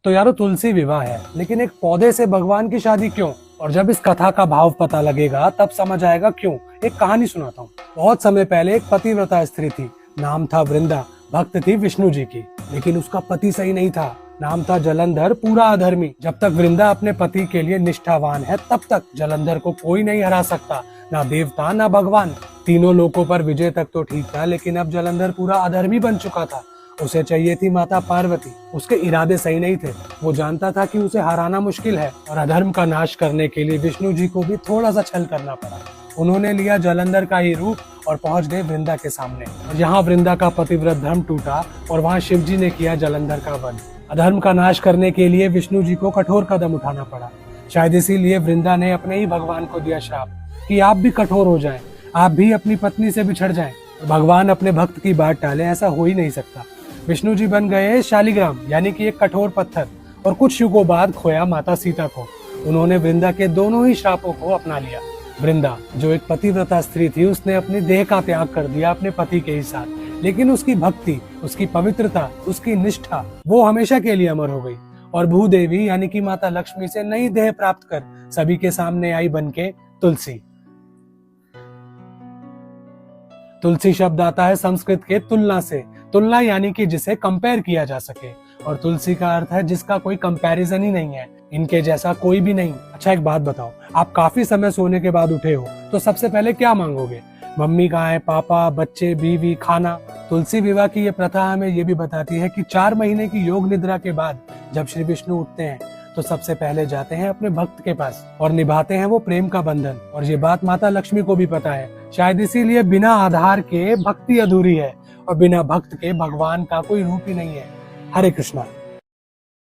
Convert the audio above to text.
तो यारो तुलसी विवाह है, लेकिन एक पौधे से भगवान की शादी क्यों? और जब इस कथा का भाव पता लगेगा तब समझ आएगा क्यों। एक कहानी सुनाता हूँ। बहुत समय पहले एक पतिव्रता स्त्री थी, नाम था वृंदा। भक्त थी विष्णु जी की, लेकिन उसका पति सही नहीं था, नाम था जलंधर, पूरा अधर्मी। जब तक वृंदा अपने पति के लिए निष्ठावान है तब तक जलंधर को कोई नहीं हरा सकता, ना देवता ना भगवान। तीनों लोकों पर विजय तक तो ठीक था, लेकिन अब जलंधर पूरा अधर्मी बन चुका था। उसे चाहिए थी माता पार्वती। उसके इरादे सही नहीं थे। वो जानता था कि उसे हराना मुश्किल है और अधर्म का नाश करने के लिए विष्णु जी को भी थोड़ा सा छल करना पड़ा। उन्होंने लिया जलंधर का ही रूप और पहुंच गए वृंदा के सामने। यहाँ वृंदा का पतिव्रत धर्म टूटा और वहाँ शिव जी ने किया जलंधर का वध। अधर्म का नाश करने के लिए विष्णु जी को कठोर कदम उठाना पड़ा। शायद इसीलिए वृंदा ने अपने ही भगवान को दिया श्राप कि आप भी कठोर हो जाएं, आप भी अपनी पत्नी से बिछड़ जाएं। भगवान अपने भक्त की बात टाले, ऐसा हो ही नहीं सकता। विष्णु जी बन गए शालिग्राम, यानी कि एक कठोर पत्थर, और कुछ युगों बाद खोया माता सीता को। उन्होंने वृंदा के दोनों ही श्रापों को अपना लिया। वृंदा जो एक पतिव्रता स्त्री थी, उसने अपने देह का त्याग कर दिया अपने पति के ही साथ, लेकिन उसकी भक्ति, उसकी पवित्रता, उसकी निष्ठा वो हमेशा के लिए अमर हो गई। और भूदेवी यानी कि माता लक्ष्मी से नई देह प्राप्त कर सभी के सामने आई बनके तुलसी। तुलसी शब्द आता है संस्कृत के तुलना से। तुलना यानी कि जिसे कंपेयर किया जा सके, और तुलसी का अर्थ है जिसका कोई कंपैरिजन ही नहीं है, इनके जैसा कोई भी नहीं। अच्छा एक बात बताओ, आप काफी समय सोने के बाद उठे हो तो सबसे पहले क्या मांगोगे? मम्मी कहाँ है, पापा, बच्चे, बीवी, खाना? तुलसी विवाह की ये प्रथा हमें ये भी बताती है कि 4 महीने की योग निद्रा के बाद जब श्री विष्णु उठते हैं तो सबसे पहले जाते हैं अपने भक्त के पास और निभाते हैं वो प्रेम का बंधन। और ये बात माता लक्ष्मी को भी पता है। शायद इसीलिए बिना आधार के भक्ति अधूरी है और बिना भक्त के भगवान का कोई रूप ही नहीं है। हरे कृष्णा।